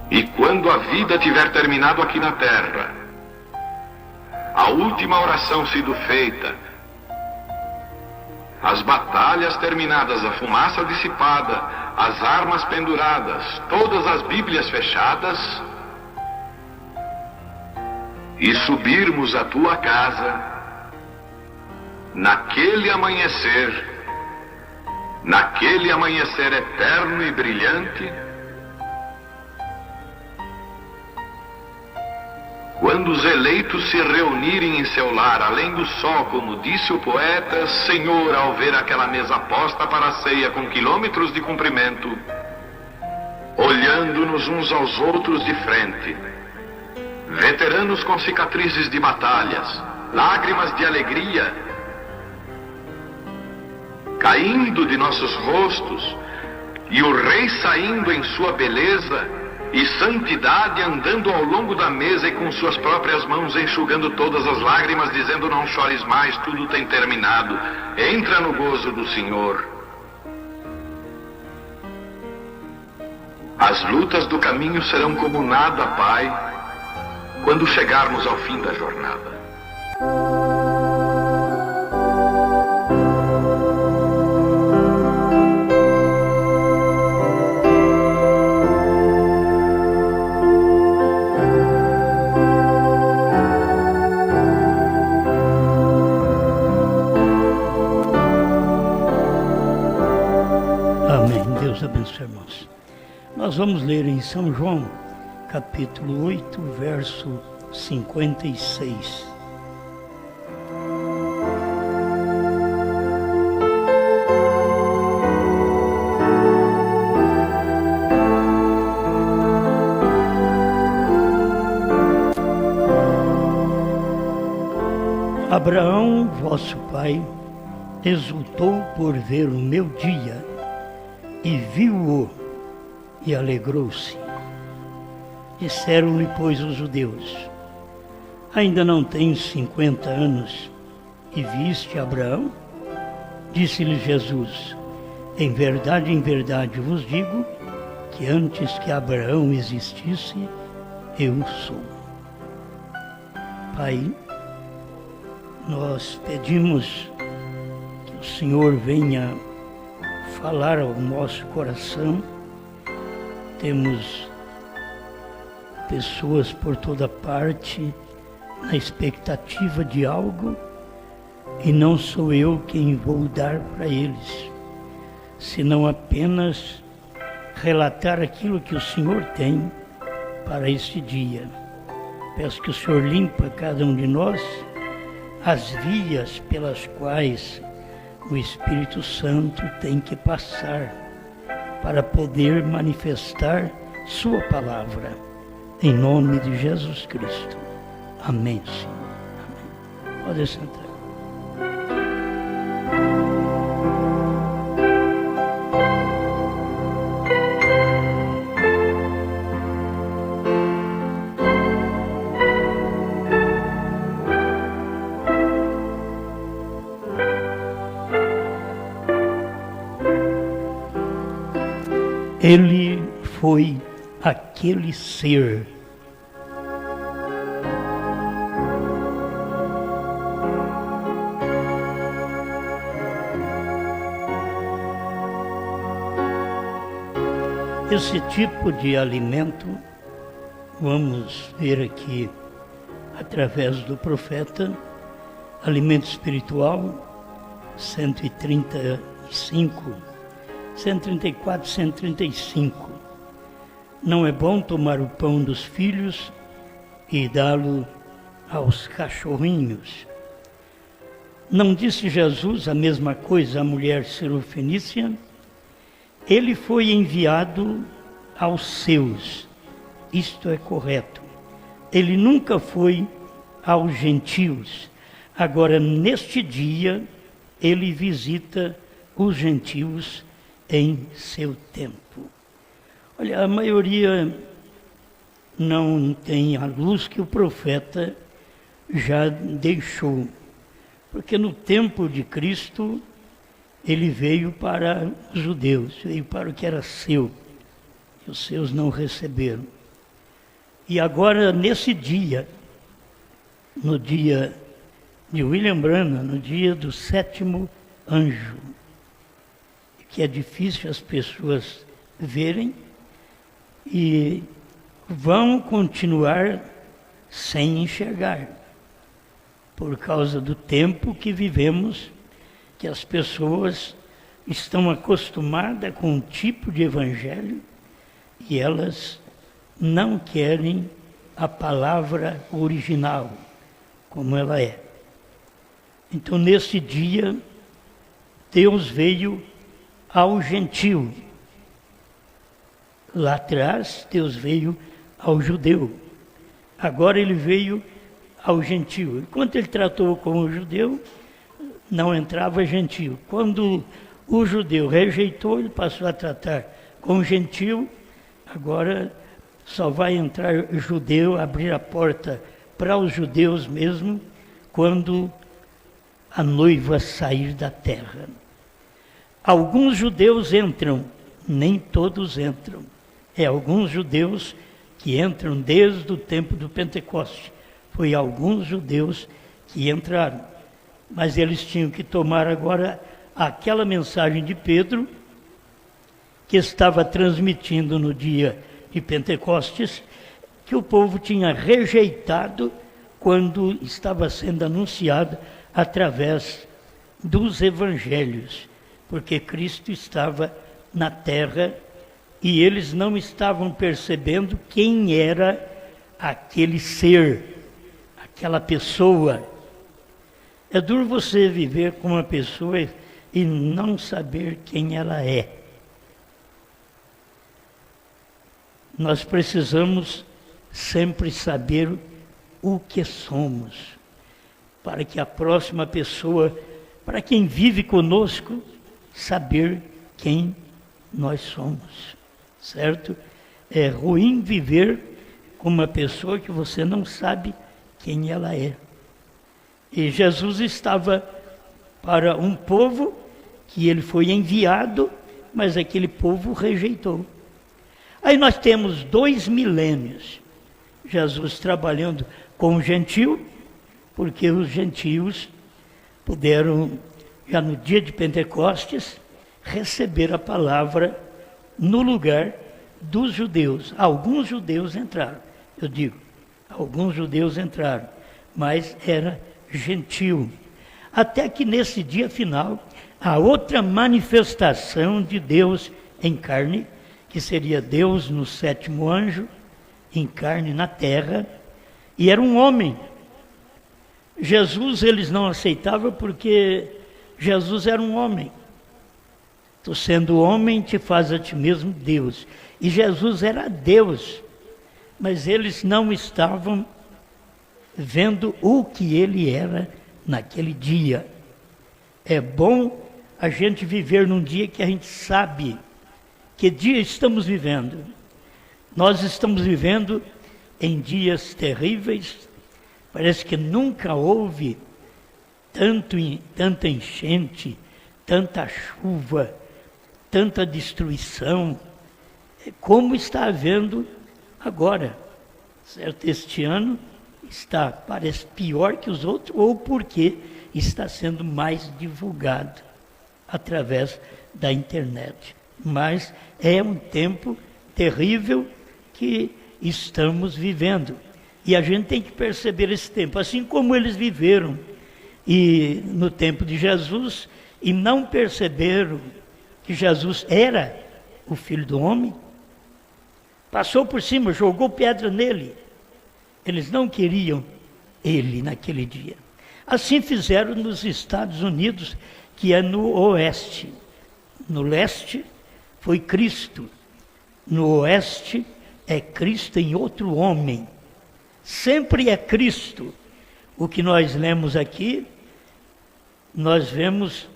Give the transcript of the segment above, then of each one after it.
E quando a vida tiver terminado aqui na terra, a última oração sido feita, as batalhas terminadas, a fumaça dissipada, as armas penduradas, todas as Bíblias fechadas, e subirmos à tua casa, naquele amanhecer eterno e brilhante, quando os eleitos se reunirem em seu lar, além do sol, como disse o poeta, Senhor, ao ver aquela mesa posta para a ceia com quilômetros de comprimento, olhando-nos uns aos outros de frente, veteranos com cicatrizes de batalhas, lágrimas de alegria caindo de nossos rostos, e o Rei saindo em sua beleza e santidade, andando ao longo da mesa e com suas próprias mãos enxugando todas as lágrimas, dizendo: não chores mais, tudo tem terminado, entra no gozo do Senhor. As lutas do caminho serão como nada, Pai, quando chegarmos ao fim da jornada. Amém. Deus abençoe, irmãos. Nós vamos ler em São João, capítulo 8, verso 56. Abraão, vosso pai, exultou por ver o meu dia, e viu-o, e alegrou-se. Disseram-lhe, pois, os judeus: ainda não tens 50 anos, e viste Abraão? Disse-lhe Jesus: em verdade vos digo, que antes que Abraão existisse, eu sou. Pai, nós pedimos que o Senhor venha falar ao nosso coração. Temos pessoas por toda parte na expectativa de algo, e não sou eu quem vou dar para eles, senão apenas relatar aquilo que o Senhor tem para este dia. Peço que o Senhor limpe cada um de nós as vias pelas quais o Espírito Santo tem que passar para poder manifestar sua palavra. Em nome de Jesus Cristo. Amém, Senhor. Amém. Pode sentar. Ele foi aquele ser esse tipo de alimento. Vamos ver aqui através do profeta, alimento espiritual 135, 134, 135. Não é bom tomar o pão dos filhos e dá-lo aos cachorrinhos. Não disse Jesus a mesma coisa à mulher sirofenícia? Ele foi enviado aos seus. Isto é correto. Ele nunca foi aos gentios. Agora, neste dia, ele visita os gentios em seu tempo. Olha, a maioria não tem a luz que o profeta já deixou, porque no tempo de Cristo ele veio para os judeus, veio para o que era seu, e os seus não receberam. E agora, nesse dia, no dia de William Branham, no dia do 7º anjo, que é difícil as pessoas verem, e vão continuar sem enxergar, por causa do tempo que vivemos, que as pessoas estão acostumadas com um tipo de evangelho e elas não querem a palavra original, como ela é. Então, nesse dia, Deus veio ao gentio. Lá atrás, Deus veio ao judeu. Agora ele veio ao gentio. Enquanto ele tratou com o judeu, não entrava gentio. Quando o judeu rejeitou, ele passou a tratar com o gentio. Agora só vai entrar judeu, abrir a porta para os judeus mesmo, quando a noiva sair da terra. Alguns judeus entram, nem todos entram. Alguns judeus que entram desde o tempo do Pentecoste. Foi alguns judeus que entraram. Mas eles tinham que tomar agora aquela mensagem de Pedro, que estava transmitindo no dia de Pentecostes, que o povo tinha rejeitado quando estava sendo anunciado através dos evangelhos, porque Cristo estava na terra e eles não estavam percebendo quem era aquele ser, aquela pessoa. É duro você viver com uma pessoa e não saber quem ela é. Nós precisamos sempre saber o que somos, para que a próxima pessoa, para quem vive conosco, saber quem nós somos, certo? É ruim viver com uma pessoa que você não sabe quem ela é. E Jesus estava para um povo que ele foi enviado, mas aquele povo rejeitou. Aí nós temos 2 milênios, Jesus trabalhando com o gentio, porque os gentios puderam, já no dia de Pentecostes, receber a palavra no lugar dos judeus. Alguns judeus entraram, eu digo, alguns judeus entraram, mas era gentio. Até que nesse dia final, a outra manifestação de Deus em carne, que seria Deus no 7º anjo, em carne na terra, e era um homem. Jesus eles não aceitavam porque Jesus era um homem. Tu sendo homem, te faz a ti mesmo Deus. E Jesus era Deus, mas eles não estavam vendo o que ele era naquele dia. É bom a gente viver num dia que a gente sabe que dia estamos vivendo. Nós estamos vivendo em dias terríveis. Parece que nunca houve tanta enchente, tanta chuva, tanta destruição, como está havendo agora. Certo? Este ano parece pior que os outros, ou porque está sendo mais divulgado através da internet. Mas é um tempo terrível que estamos vivendo. E a gente tem que perceber esse tempo, assim como eles viveram no tempo de Jesus, e não perceberam que Jesus era o Filho do Homem. Passou por cima, jogou pedra nele. Eles não queriam ele naquele dia. Assim fizeram nos Estados Unidos, que é no oeste. No leste foi Cristo. No oeste é Cristo em outro homem. Sempre é Cristo. O que nós lemos aqui, nós vemos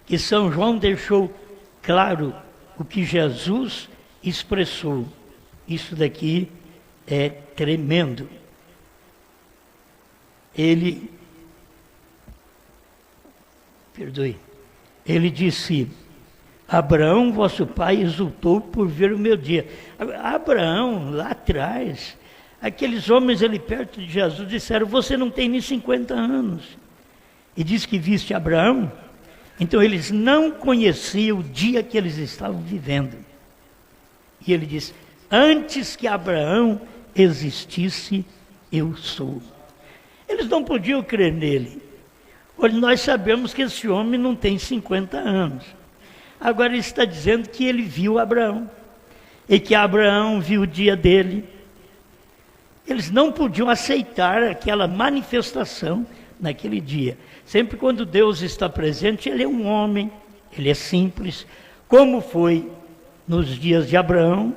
que São João deixou claro o que Jesus expressou. Isso daqui é tremendo. Ele disse: Abraão, vosso pai, exultou por ver o meu dia. Abraão, lá atrás, Aqueles homens ali perto de Jesus disseram: você não tem nem 50 anos. E diz que viste Abraão. Então eles não conheciam o dia que eles estavam vivendo. E ele diz: antes que Abraão existisse, eu sou. Eles não podiam crer nele. Olha, nós sabemos que esse homem não tem 50 anos. Agora ele está dizendo que ele viu Abraão. E que Abraão viu o dia dele. Eles não podiam aceitar aquela manifestação naquele dia. Sempre quando Deus está presente, ele é um homem, ele é simples. Como foi nos dias de Abraão,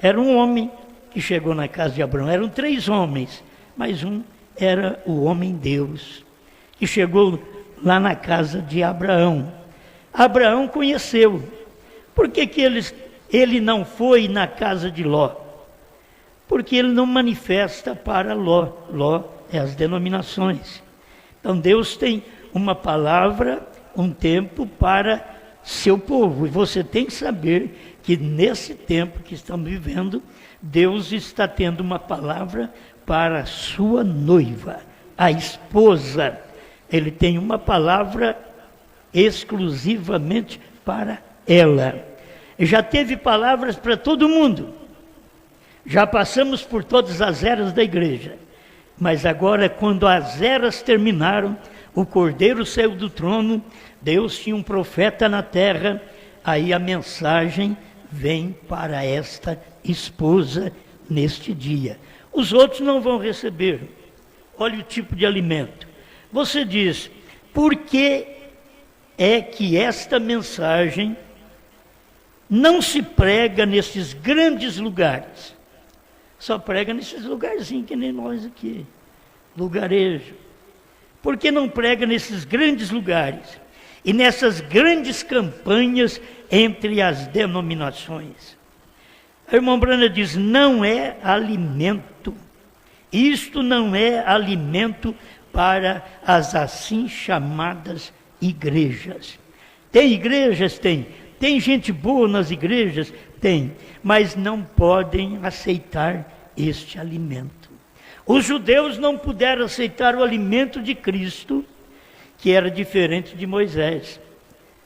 era um homem que chegou na casa de Abraão. Eram 3 homens, mas um era o homem Deus, que chegou lá na casa de Abraão. Abraão conheceu. Por que ele não foi na casa de Ló? Porque ele não manifesta para Ló. Ló é as denominações. Então Deus tem uma palavra, um tempo para seu povo. E você tem que saber que nesse tempo que estamos vivendo, Deus está tendo uma palavra para a sua noiva, a esposa. Ele tem uma palavra exclusivamente para ela. Já teve palavras para todo mundo. Já passamos por todas as eras da igreja. Mas agora, quando as eras terminaram, o Cordeiro saiu do trono, Deus tinha um profeta na terra, aí a mensagem vem para esta esposa neste dia. Os outros não vão receber. Olha o tipo de alimento. Você diz: por que é que esta mensagem não se prega nesses grandes lugares? Só prega nesses lugarzinhos que nem nós aqui, lugarejo. Por que não prega nesses grandes lugares e nessas grandes campanhas entre as denominações? A irmã Brana diz: não é alimento. Isto não é alimento para as assim chamadas igrejas. Tem igrejas? Tem. Tem gente boa nas igrejas? Tem. Mas não podem aceitar este alimento. Os judeus não puderam aceitar o alimento de Cristo, que era diferente de Moisés.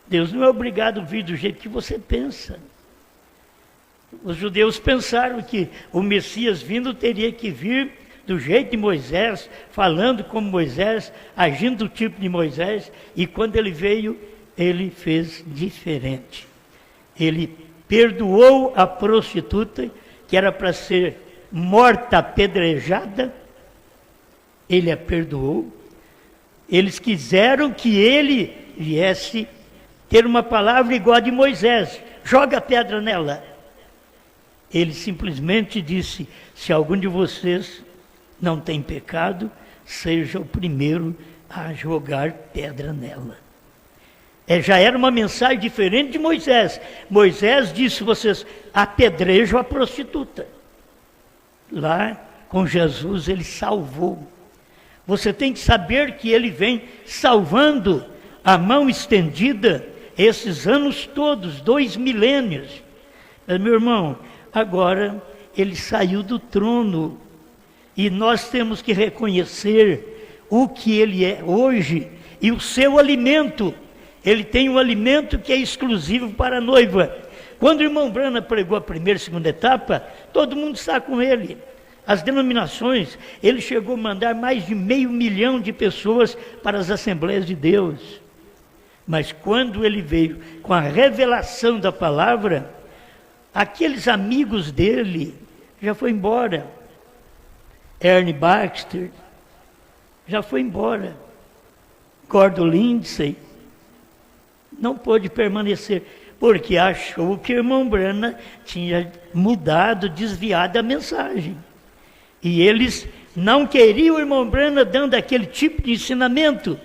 Deus não é obrigado a vir do jeito que você pensa. Os judeus pensaram que o Messias vindo teria que vir do jeito de Moisés, falando como Moisés, agindo do tipo de Moisés, e quando ele veio, ele fez diferente. Ele perdoou a prostituta, que era para ser morta apedrejada, ele a perdoou. Eles quiseram que ele viesse ter uma palavra igual a de Moisés: joga a pedra nela. Ele simplesmente disse: se algum de vocês não tem pecado, seja o primeiro a jogar pedra nela. Já era uma mensagem diferente de Moisés. Moisés disse: vocês apedrejam a prostituta. Lá com Jesus ele salvou. Você tem que saber que ele vem salvando, a mão estendida, esses anos todos, 2 milênios. Mas, meu irmão, agora ele saiu do trono. E nós temos que reconhecer o que ele é hoje e o seu alimento. Ele tem um alimento que é exclusivo para a noiva. Quando o irmão Brana pregou a primeira e segunda etapa, todo mundo está com ele. As denominações, ele chegou a mandar mais de 500 mil de pessoas para as Assembleias de Deus. Mas quando ele veio com a revelação da palavra, aqueles amigos dele já foi embora. Ernie Baxter já foi embora. Gordon Lindsay não pôde permanecer, porque achou que o irmão Brana tinha mudado, desviado a mensagem. E eles não queriam o irmão Brana dando aquele tipo de ensinamento,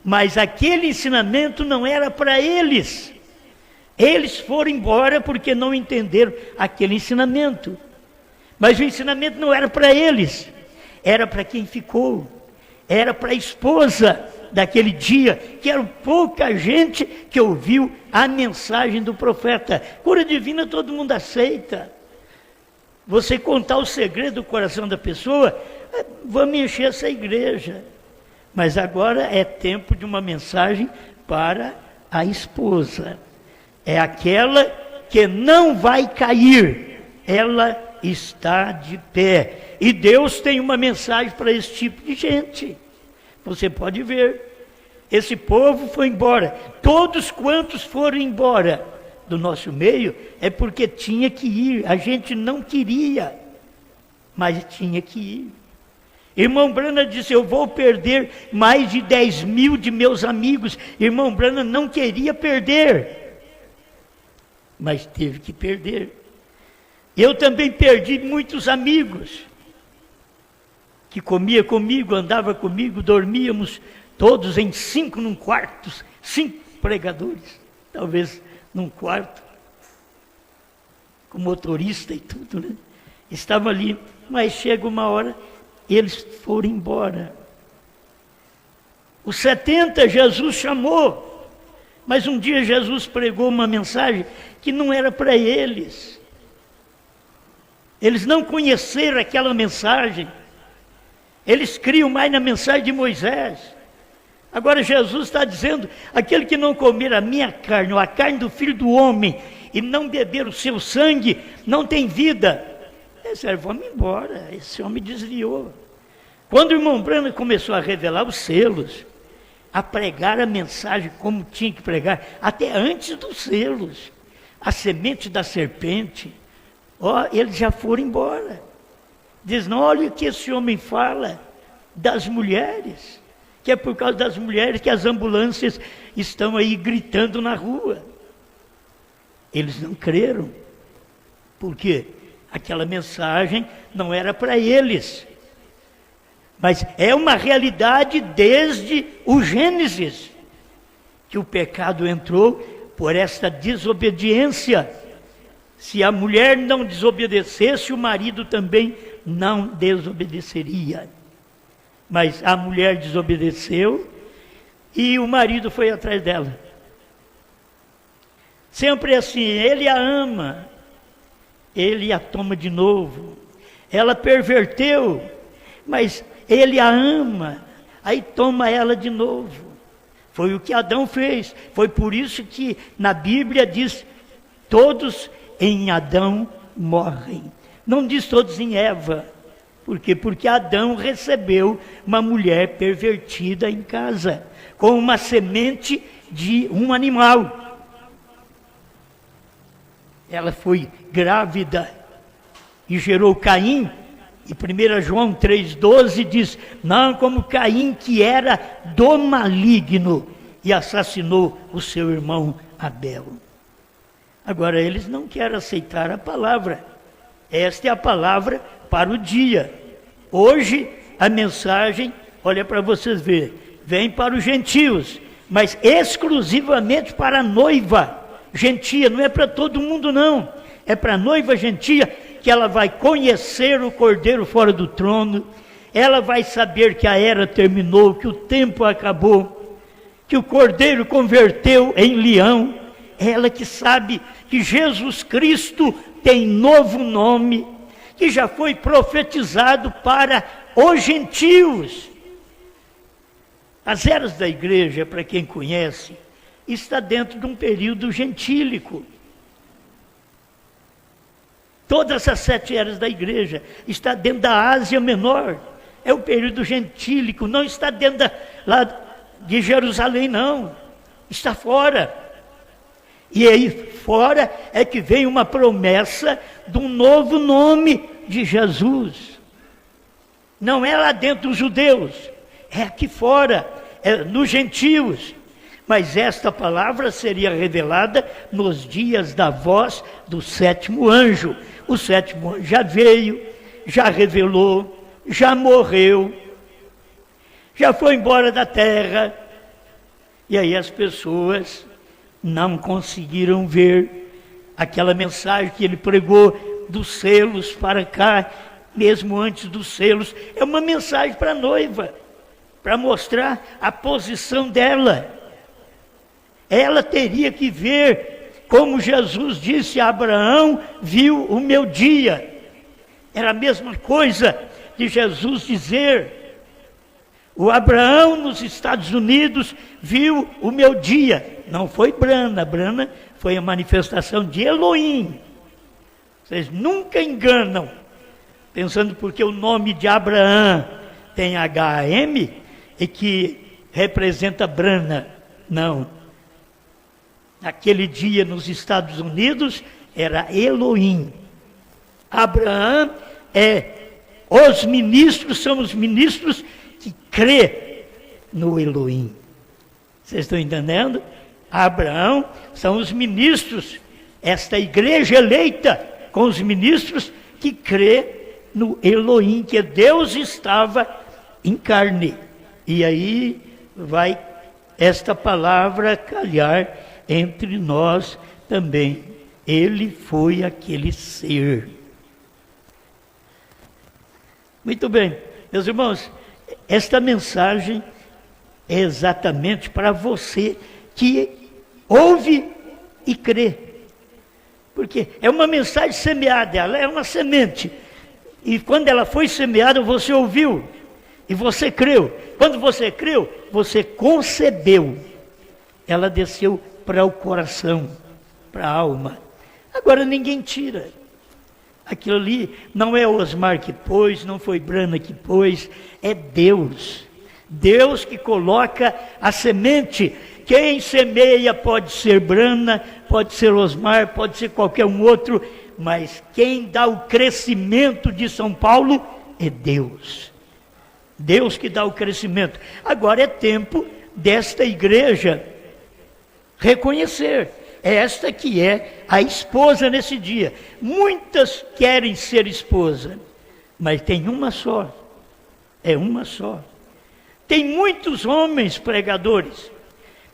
mas aquele ensinamento não era para eles. Eles foram embora porque não entenderam aquele ensinamento. Mas o ensinamento não era para eles, era para quem ficou, era para a esposa daquele dia, que era pouca gente que ouviu a mensagem do profeta. Cura divina todo mundo aceita. você contar o segredo do coração da pessoa, vamos encher essa igreja. Mas agora é tempo de uma mensagem para a esposa. É aquela que não vai cair, ela está de pé. E Deus tem uma mensagem para esse tipo de gente. Você pode ver, esse povo foi embora. Todos quantos foram embora do nosso meio, é porque tinha que ir. A gente não queria, mas tinha que ir. Irmão Branham disse, eu vou perder mais de 10 mil de meus amigos. Irmão Branham não queria perder, mas teve que perder. Eu também perdi muitos amigos, que comia comigo, andava comigo, dormíamos todos em 5 num quarto, 5 pregadores, talvez num quarto, com motorista e tudo, né? Estava ali, mas chega uma hora, eles foram embora. Os 70 Jesus chamou, mas um dia Jesus pregou uma mensagem que não era para eles. Eles não conheceram aquela mensagem. Eles criam mais na mensagem de Moisés. Agora Jesus está dizendo, aquele que não comer a minha carne, ou a carne do Filho do Homem, e não beber o seu sangue, não tem vida. Vamos embora, esse homem desviou. Quando o irmão Branham começou a revelar os selos, a pregar a mensagem como tinha que pregar, até antes dos selos, a semente da serpente, eles já foram embora. Diz, não, olha o que esse homem fala das mulheres, que é por causa das mulheres que as ambulâncias estão aí gritando na rua. Eles não creram. Por quê? Aquela mensagem não era para eles. Mas é uma realidade desde o Gênesis, que o pecado entrou por esta desobediência. Se a mulher não desobedecesse, o marido também não desobedeceria. Mas a mulher desobedeceu e o marido foi atrás dela. Sempre assim, ele a ama, ele a toma de novo. Ela perverteu, mas ele a ama, aí toma ela de novo. Foi o que Adão fez. Foi por isso que na Bíblia diz, todos em Adão morrem. Não diz todos em Eva. Por quê? Porque Adão recebeu uma mulher pervertida em casa, com uma semente de um animal. Ela foi grávida e gerou Caim. E 1 João 3,12 diz, não como Caim, que era do maligno e assassinou o seu irmão Abel. Agora eles não querem aceitar a palavra. Esta é a palavra para o dia. Hoje a mensagem, olha para vocês verem, vem para os gentios, mas exclusivamente para a noiva gentia, não é para todo mundo não, é para a noiva gentia, que ela vai conhecer o Cordeiro fora do trono, ela vai saber que a era terminou, que o tempo acabou, que o Cordeiro converteu em leão, ela que sabe que Jesus Cristo tem novo nome, que já foi profetizado para os gentios. As eras da igreja, para quem conhece, está dentro de um período gentílico. Todas as 7 eras da igreja está dentro da Ásia Menor. É o período gentílico, não está dentro lá de Jerusalém, não. Está fora. E aí fora é que vem uma promessa de um novo nome de Jesus. Não é lá dentro dos judeus, é aqui fora, é nos gentios. Mas esta palavra seria revelada nos dias da voz do 7º anjo. O 7º anjo já veio, já revelou, já morreu, já foi embora da terra. E aí as pessoas não conseguiram ver aquela mensagem que ele pregou dos selos para cá, mesmo antes dos selos. É uma mensagem para a noiva, para mostrar a posição dela. Ela teria que ver, como Jesus disse a Abraão, viu o meu dia. Era a mesma coisa de Jesus dizer: o Abraão nos Estados Unidos viu o meu dia. Não foi Brana, Brana foi a manifestação de Elohim. Vocês nunca enganam, pensando porque o nome de Abraão tem H-A-M e que representa Brana. Não. Naquele dia nos Estados Unidos era Elohim. Abraão os ministros são os ministros que crê no Elohim. Vocês estão entendendo? Abraão são os ministros, esta igreja eleita com os ministros que crê no Elohim, que Deus estava em carne. E aí vai esta palavra calhar entre nós também. Ele foi aquele ser. Muito bem, meus irmãos, esta mensagem é exatamente para você que ouve e crê. Porque é uma mensagem semeada, ela é uma semente. E quando ela foi semeada, você ouviu e você creu. Quando você creu, você concebeu. Ela desceu para o coração, para a alma. Agora ninguém tira. Aquilo ali não é Osmar que pôs, não foi Brana que pôs, é Deus. Deus que coloca a semente. Quem semeia pode ser Brana, pode ser Osmar, pode ser qualquer um outro, mas quem dá o crescimento de São Paulo é Deus. Deus que dá o crescimento. Agora é tempo desta igreja reconhecer. É esta que é a esposa nesse dia. Muitas querem ser esposa, mas tem uma só. É uma só. Tem muitos homens pregadores,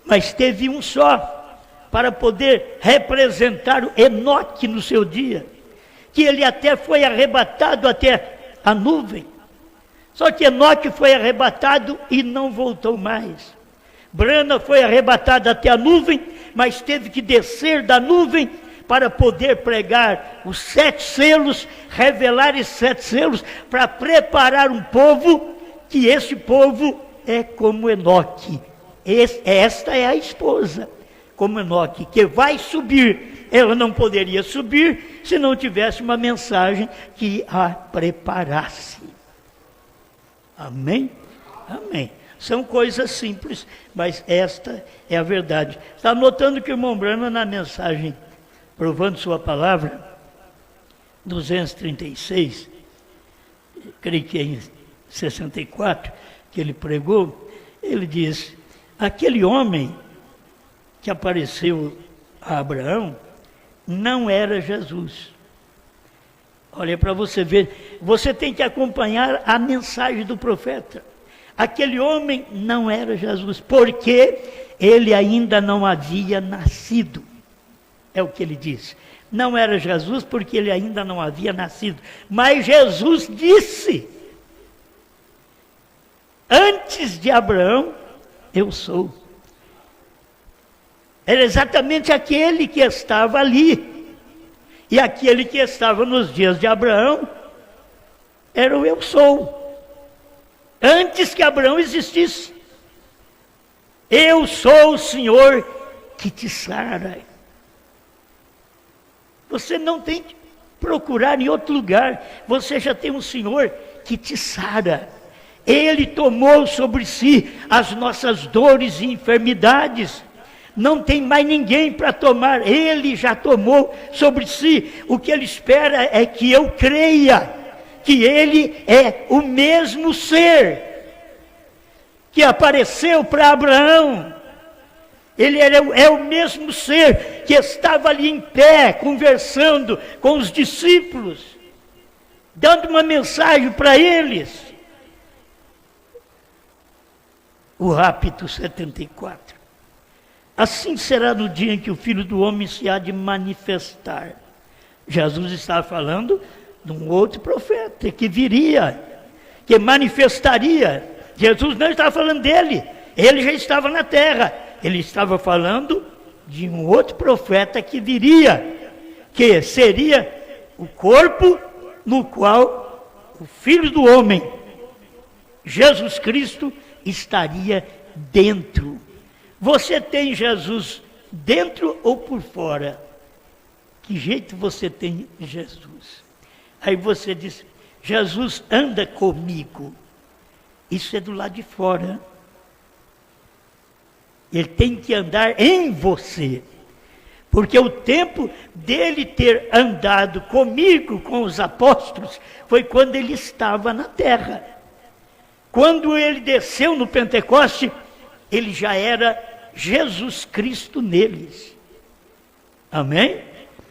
mas teve um só para poder representar o Enoque no seu dia, que ele até foi arrebatado até a nuvem. Só que Enoque foi arrebatado e não voltou mais. Brana foi arrebatada até a nuvem, mas teve que descer da nuvem para poder pregar os 7 selos, revelar esses 7 selos, para preparar um povo, que esse povo é como Enoque. Esta é a esposa, como Enoque, que vai subir. Ela não poderia subir se não tivesse uma mensagem que a preparasse. Amém? Amém. São coisas simples, mas esta é a verdade. Está notando que o irmão Brana, na mensagem Provando Sua Palavra, 236, creio que é em 64, que ele pregou, ele diz: aquele homem que apareceu a Abraão não era Jesus. Olha, para você ver, você tem que acompanhar a mensagem do profeta. Aquele homem não era Jesus, porque ele ainda não havia nascido. É o que ele diz. Não era Jesus porque ele ainda não havia nascido. Mas Jesus disse: antes de Abraão, eu sou. Era exatamente aquele que estava ali. E aquele que estava nos dias de Abraão era o eu sou. Antes que Abraão existisse. Eu sou o Senhor que te sara. Você não tem que procurar em outro lugar. Você já tem um Senhor que te sara. Ele tomou sobre si as nossas dores e enfermidades. Não tem mais ninguém para tomar. Ele já tomou sobre si. O que ele espera é que eu creia que ele é o mesmo ser que apareceu para Abraão. Ele é o mesmo ser que estava ali em pé, conversando com os discípulos, dando uma mensagem para eles. O rapto 74. Assim será no dia em que o Filho do Homem se há de manifestar. Jesus estava falando de um outro profeta que viria, que manifestaria. Jesus não estava falando dele, ele já estava na terra. Ele estava falando de um outro profeta que viria, que seria o corpo no qual o Filho do Homem, Jesus Cristo, estaria dentro. Você tem Jesus dentro ou por fora? Que jeito você tem Jesus? Aí você diz, Jesus anda comigo. Isso é do lado de fora. Ele tem que andar em você. Porque o tempo dele ter andado comigo, com os apóstolos, foi quando ele estava na terra. Quando ele desceu no Pentecoste, ele já era Jesus Cristo neles. Amém?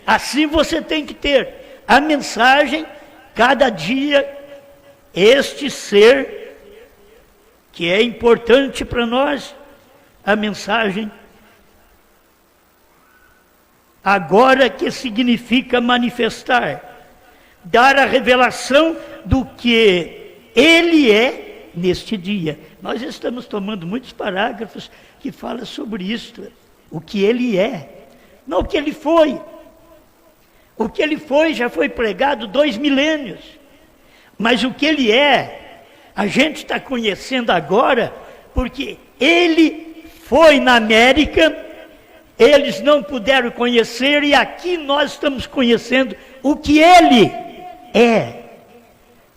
Assim você tem que ter a mensagem, cada dia, este ser, que é importante para nós, a mensagem, agora, que significa manifestar, dar a revelação do que ele é neste dia. Nós estamos tomando muitos parágrafos que falam sobre isto, o que ele é, não o que ele foi. O que ele foi já foi pregado 2 milênios, mas o que ele é, a gente está conhecendo agora, porque ele foi na América, eles não puderam conhecer, e aqui nós estamos conhecendo o que ele é,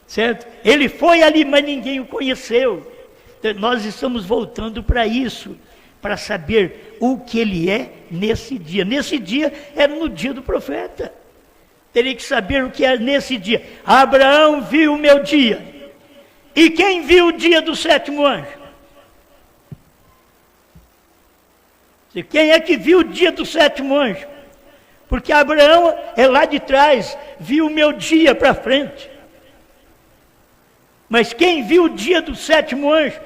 certo? Ele foi ali, mas ninguém o conheceu. Então, nós estamos voltando para isso, para saber o que ele é nesse dia. Nesse dia era no dia do profeta. Teria que saber o que é nesse dia. Abraão viu o meu dia. E quem viu o dia do 7º anjo? Quem é que viu o dia do 7º anjo? Porque Abraão é lá de trás, viu o meu dia para frente. Mas quem viu o dia do 7º anjo?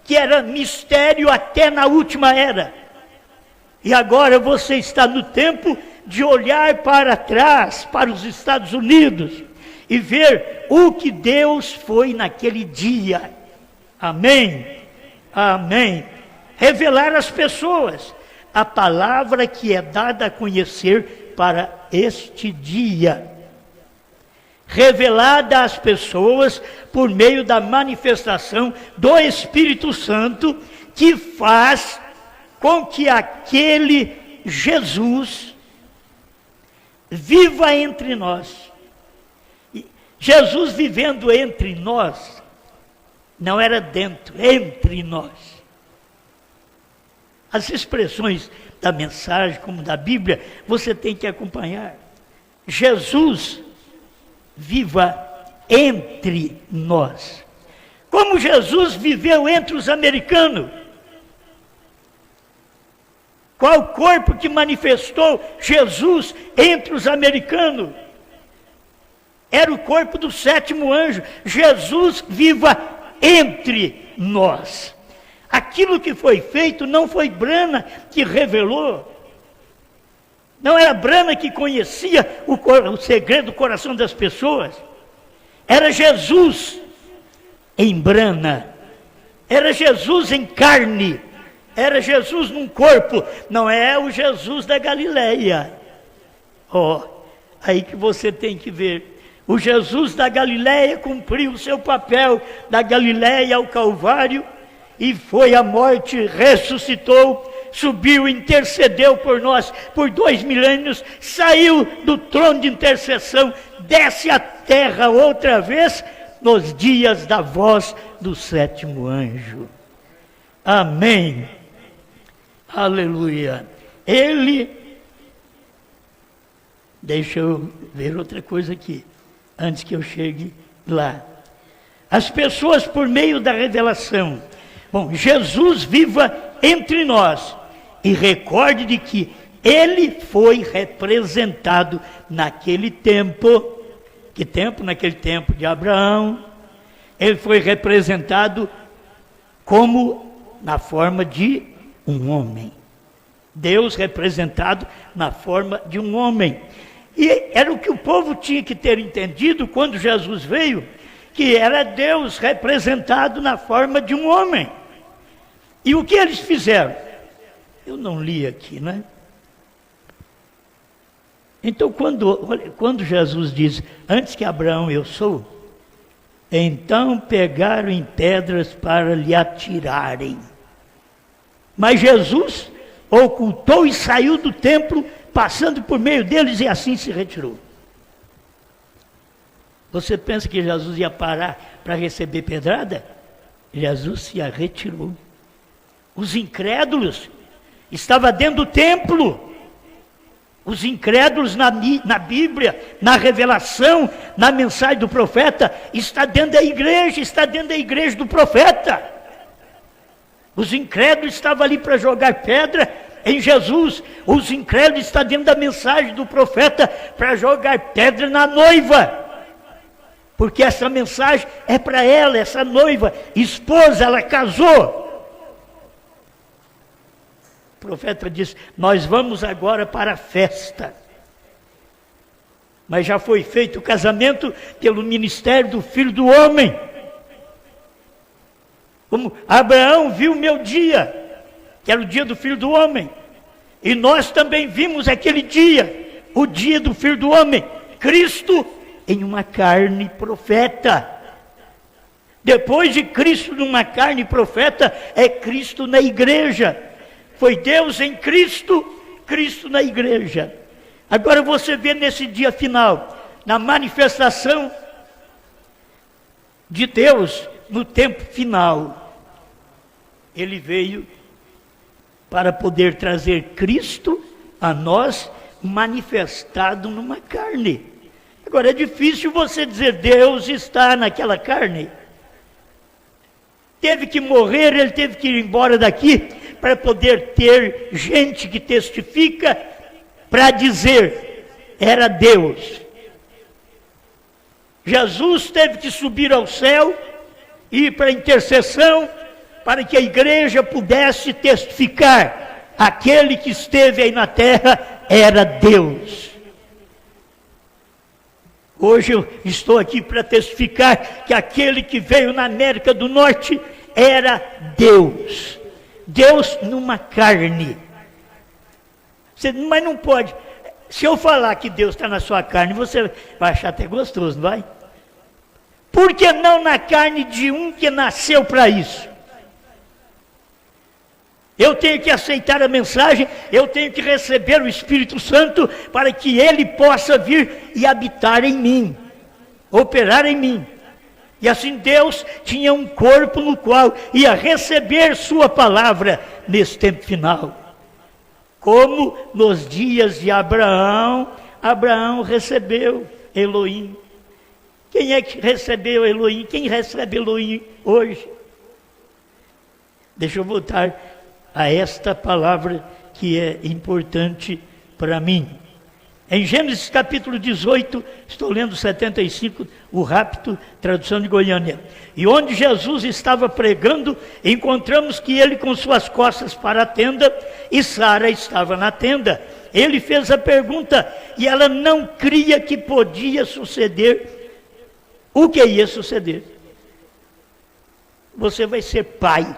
Que era mistério até na última era. E agora você está no tempo de olhar para trás, para os Estados Unidos, e ver o que Deus foi naquele dia. Amém? Amém. Revelar às pessoas a palavra que é dada a conhecer para este dia. Revelada às pessoas por meio da manifestação do Espírito Santo, que faz com que aquele Jesus viva entre nós. Jesus vivendo entre nós, não era dentro, entre nós. As expressões da mensagem, como da Bíblia, você tem que acompanhar. Jesus viva entre nós. Como Jesus viveu entre os americanos? Qual corpo que manifestou Jesus entre os americanos? Era o corpo do 7º anjo. Jesus viva entre nós. Aquilo que foi feito não foi Brana que revelou. Não era Brana que conhecia o segredo do coração das pessoas. Era Jesus em Brana. Era Jesus em carne. Era Jesus num corpo. Não é o Jesus da Galileia. Aí que você tem que ver. O Jesus da Galileia cumpriu o seu papel da Galileia ao Calvário, e foi à morte, ressuscitou, subiu, intercedeu por nós por 2 milênios, saiu do trono de intercessão, desce à terra outra vez, nos dias da voz do 7º anjo. Amém. Aleluia. Deixa eu ver outra coisa aqui, antes que eu chegue lá. As pessoas por meio da revelação. Bom, Jesus viva entre nós. E recorde de que ele foi representado naquele tempo. Que tempo? Naquele tempo de Abraão. Ele foi representado como na forma de um homem. Deus representado na forma de um homem. E era o que o povo tinha que ter entendido quando Jesus veio, que era Deus representado na forma de um homem. E o que eles fizeram? Eu não li aqui, né? Então, quando Jesus diz, antes que Abraão eu sou, então pegaram em pedras para lhe atirarem. Mas Jesus ocultou e saiu do templo, passando por meio deles, e assim se retirou. Você pensa que Jesus ia parar para receber pedrada? Jesus se retirou. Os incrédulos estavam dentro do templo. Os incrédulos na Bíblia, na revelação, na mensagem do profeta, está dentro da igreja do profeta. Os incrédulos estavam ali para jogar pedra em Jesus. Os incrédulos estão dentro da mensagem do profeta para jogar pedra na noiva. Porque essa mensagem é para ela, essa noiva, esposa, ela casou. O profeta diz, nós vamos agora para a festa. Mas já foi feito o casamento pelo ministério do Filho do Homem. Como Abraão viu o meu dia, que era o dia do Filho do Homem. E nós também vimos aquele dia, o dia do Filho do Homem, Cristo em uma carne profeta. Depois de Cristo numa carne profeta, é Cristo na igreja. Foi Deus em Cristo, Cristo na igreja. Agora você vê nesse dia final, na manifestação de Deus no tempo final. Ele veio para poder trazer Cristo a nós manifestado numa carne. Agora é difícil você dizer Deus está naquela carne. Teve que morrer, ele teve que ir embora daqui para poder ter gente que testifica para dizer era Deus. Jesus teve que subir ao céu, ir para a intercessão, para que a igreja pudesse testificar. Aquele que esteve aí na terra era Deus. Hoje eu estou aqui para testificar que aquele que veio na América do Norte era Deus. Deus numa carne. Mas não pode. Se eu falar que Deus está na sua carne, você vai achar até gostoso, não vai? Por que não na carne de um que nasceu para isso? Eu tenho que aceitar a mensagem, eu tenho que receber o Espírito Santo para que ele possa vir e habitar em mim, operar em mim. E assim Deus tinha um corpo no qual ia receber sua palavra nesse tempo final. Como nos dias de Abraão, Abraão recebeu Elohim. Quem é que recebeu Elohim? Quem recebe Elohim hoje? Deixa eu voltar a esta palavra que é importante para mim. Em Gênesis capítulo 18, estou lendo 75, o rapto, tradução de Goiânia. E onde Jesus estava pregando, encontramos que ele com suas costas para a tenda, e Sara estava na tenda. Ele fez a pergunta, e ela não cria que podia suceder. O que ia suceder? Você vai ser pai.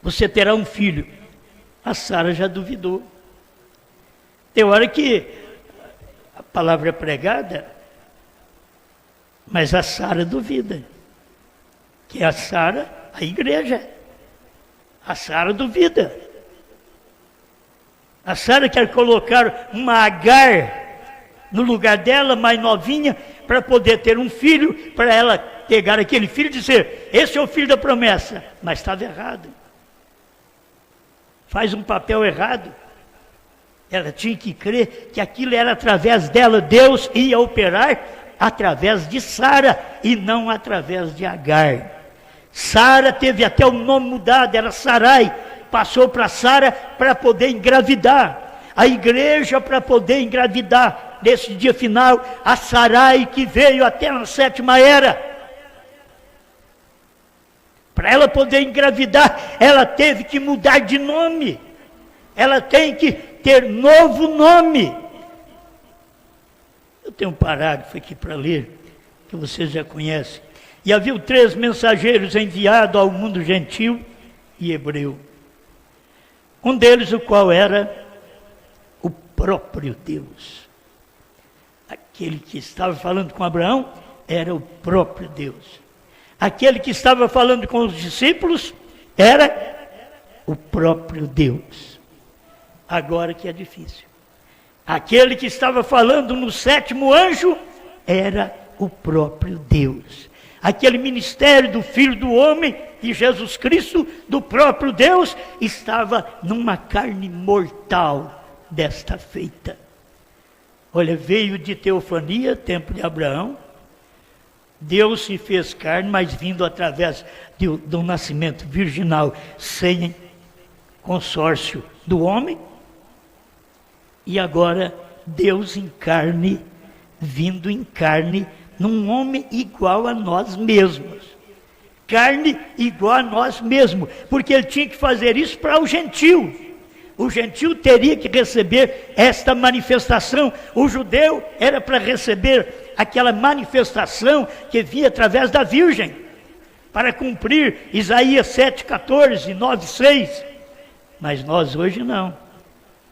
Você terá um filho. A Sara já duvidou. Tem hora que a palavra é pregada, mas a Sara duvida. Que é a Sara, a igreja. A Sara duvida. A Sara quer colocar uma Agar no lugar dela, mais novinha, para poder ter um filho, para ela pegar aquele filho e dizer, esse é o filho da promessa. Mas estava errado. Faz um papel errado. Ela tinha que crer que aquilo era através dela, Deus ia operar através de Sara e não através de Agar. Sara teve até o nome mudado, era Sarai, passou para Sara para poder engravidar. A igreja para poder engravidar nesse dia final, a Sarai que veio até na 7ª era. Para ela poder engravidar, ela teve que mudar de nome. Ela tem que ter novo nome. Eu tenho um parágrafo aqui para ler, que vocês já conhecem. E havia 3 mensageiros enviados ao mundo gentil e hebreu. Um deles, o qual era o próprio Deus. Aquele que estava falando com Abraão era o próprio Deus. Aquele que estava falando com os discípulos era o próprio Deus. Agora que é difícil. Aquele que estava falando no sétimo anjo era o próprio Deus. Aquele ministério do Filho do Homem, de Jesus Cristo, do próprio Deus, estava numa carne mortal desta feita. Olha, veio de teofania, tempo de Abraão. Deus se fez carne, mas vindo através do nascimento virginal, sem consórcio do homem. E agora Deus em carne, vindo em carne, num homem igual a nós mesmos. Carne igual a nós mesmos, porque ele tinha que fazer isso para o gentil. O gentil teria que receber esta manifestação. O judeu era para receber aquela manifestação que vinha através da Virgem, para cumprir Isaías 7,14, 9,6. Mas nós hoje não.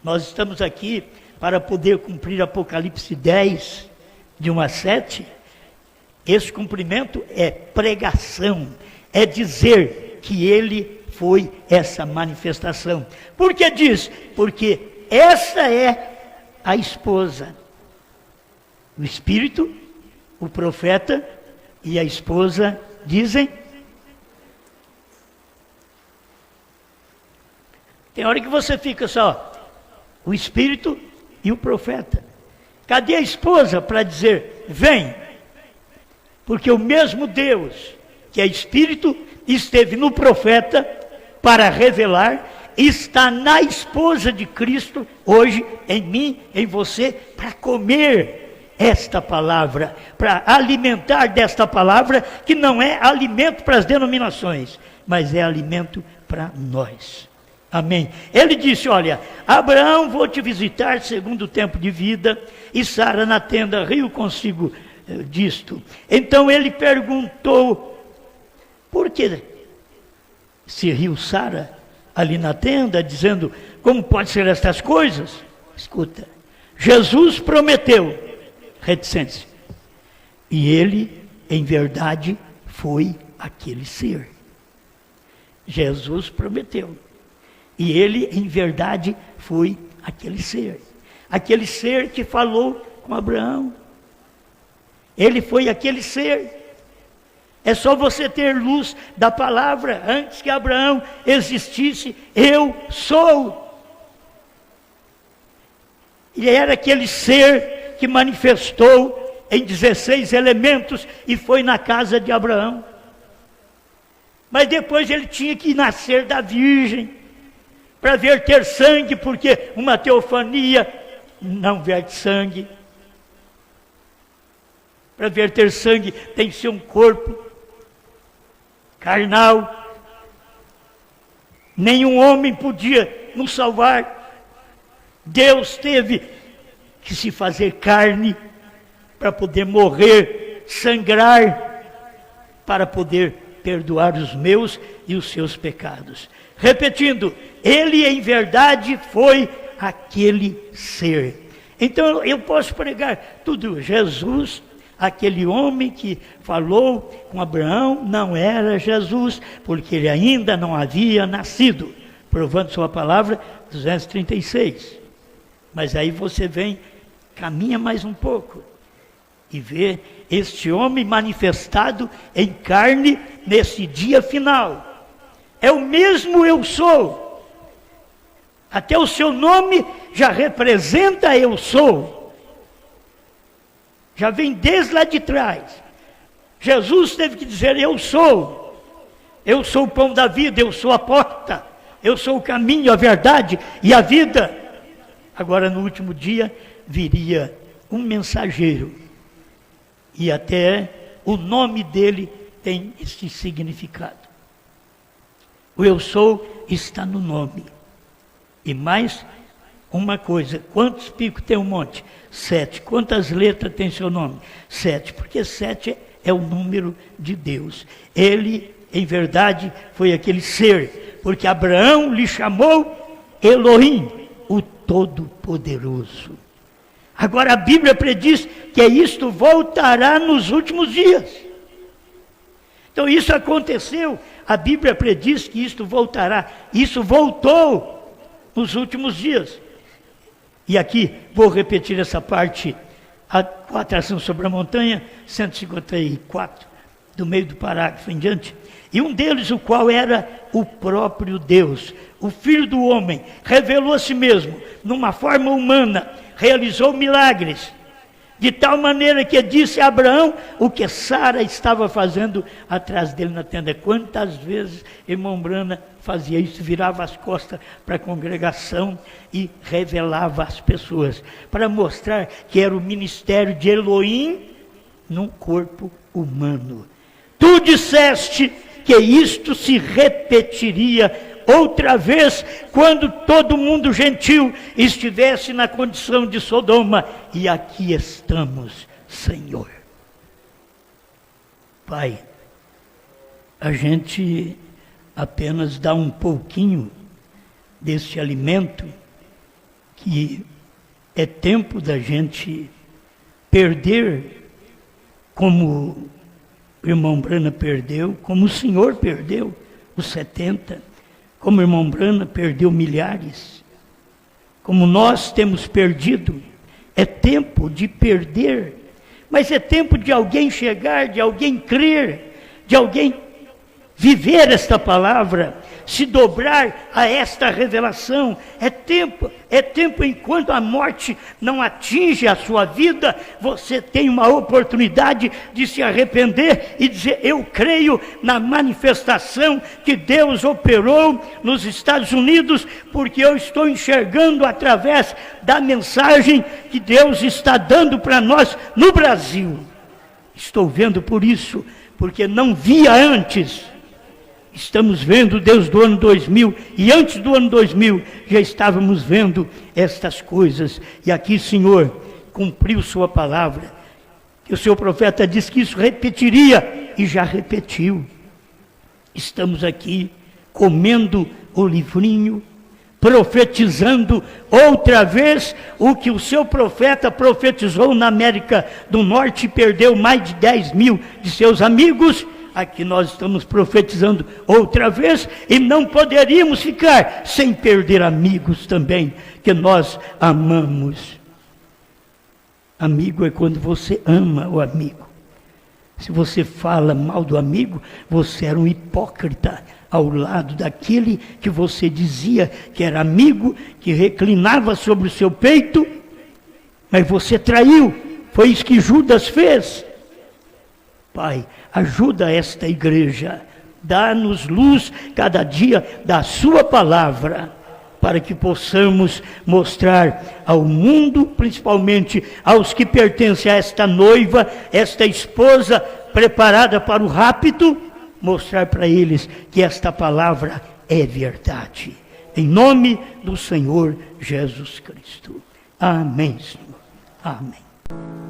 Nós estamos aqui para poder cumprir Apocalipse 10, de 1 a 7. Esse cumprimento é pregação, é dizer que ele foi essa manifestação. Por que diz? Porque essa é a esposa. O Espírito, o profeta e a esposa dizem. Tem hora que você fica só, o Espírito e o profeta. Cadê a esposa para dizer, vem? Porque o mesmo Deus, que é Espírito, esteve no profeta para revelar, está na esposa de Cristo, hoje, em mim, em você, para comer esta palavra, para alimentar desta palavra, que não é alimento para as denominações, mas é alimento para nós. Amém. Ele disse, olha, Abraão, vou te visitar segundo o tempo de vida, e Sara na tenda riu consigo disto. Então ele perguntou, por que se riu Sara ali na tenda, dizendo, como pode ser estas coisas? Escuta, Jesus prometeu, reticência, e ele, em verdade, foi aquele ser. Jesus prometeu. E ele, em verdade, foi aquele ser. Aquele ser que falou com Abraão. Ele foi aquele ser. É só você ter luz da palavra. Antes que Abraão existisse, eu sou. E era aquele ser que manifestou em 16 elementos e foi na casa de Abraão. Mas depois ele tinha que nascer da Virgem, para verter sangue, porque uma teofania não verte sangue. Para verter sangue tem que ser um corpo carnal. Nenhum homem podia nos salvar. Deus teve que se fazer carne para poder morrer, sangrar, para poder perdoar os meus e os seus pecados. Repetindo, ele em verdade foi aquele ser. Então eu posso pregar tudo. Jesus, aquele homem que falou com Abraão, não era Jesus, porque ele ainda não havia nascido. Provando sua palavra, 236. Mas aí você vem, caminha mais um pouco e vê este homem manifestado em carne nesse dia final. É o mesmo eu sou. Até o seu nome já representa eu sou. Já vem desde lá de trás. Jesus teve que dizer eu sou. Eu sou o pão da vida, eu sou a porta. Eu sou o caminho, a verdade e a vida. Agora no último dia viria um mensageiro. E até o nome dele tem esse significado. O eu sou está no nome. E mais uma coisa, quantos picos tem um monte? 7. Quantas letras tem seu nome? 7, porque 7 é o número de Deus. Ele, em verdade, foi aquele ser, porque Abraão lhe chamou Elohim, o Todo-Poderoso. Agora a Bíblia prediz que isto voltará nos últimos dias. Então isso aconteceu, a Bíblia prediz que isto voltará. Isso voltou nos últimos dias. E aqui vou repetir essa parte, a atração sobre a montanha, 154, do meio do parágrafo em diante. E um deles, o qual era o próprio Deus, o Filho do homem, revelou a si mesmo, numa forma humana, realizou milagres, de tal maneira que disse a Abraão o que Sara estava fazendo atrás dele na tenda. Quantas vezes irmão Brana fazia isso, virava as costas para a congregação e revelava às pessoas, para mostrar que era o ministério de Elohim num corpo humano. Tu disseste que isto se repetiria outra vez, quando todo mundo gentil estivesse na condição de Sodoma. E aqui estamos, Senhor. Pai, a gente apenas dá um pouquinho desse alimento, que é tempo da gente perder, como o irmão Brana perdeu, como o Senhor perdeu os 70, como o irmão Brana perdeu milhares, como nós temos perdido. É tempo de perder, mas é tempo de alguém chegar, de alguém crer, de alguém viver esta palavra, se dobrar a esta revelação. É tempo enquanto a morte não atinge a sua vida, você tem uma oportunidade de se arrepender e dizer: eu creio na manifestação que Deus operou nos Estados Unidos, porque eu estou enxergando através da mensagem que Deus está dando para nós no Brasil. Estou vendo por isso, porque não via antes. Estamos vendo Deus do ano 2000, e antes do ano 2000 já estávamos vendo estas coisas. E aqui, Senhor, cumpriu sua palavra, que o seu profeta disse que isso repetiria, e já repetiu. Estamos aqui comendo o livrinho, profetizando outra vez o que o seu profeta profetizou na América do Norte, perdeu mais de 10 mil de seus amigos. Aqui nós estamos profetizando outra vez, e não poderíamos ficar sem perder amigos também, que nós amamos. Amigo é quando você ama o amigo. Se você fala mal do amigo, você era um hipócrita ao lado daquele que você dizia que era amigo, que reclinava sobre o seu peito, mas você traiu. Foi isso que Judas fez. Pai, ajuda esta igreja, dá-nos luz cada dia da sua palavra, para que possamos mostrar ao mundo, principalmente aos que pertencem a esta noiva, esta esposa preparada para o rapto, mostrar para eles que esta palavra é verdade. Em nome do Senhor Jesus Cristo. Amém, Senhor. Amém.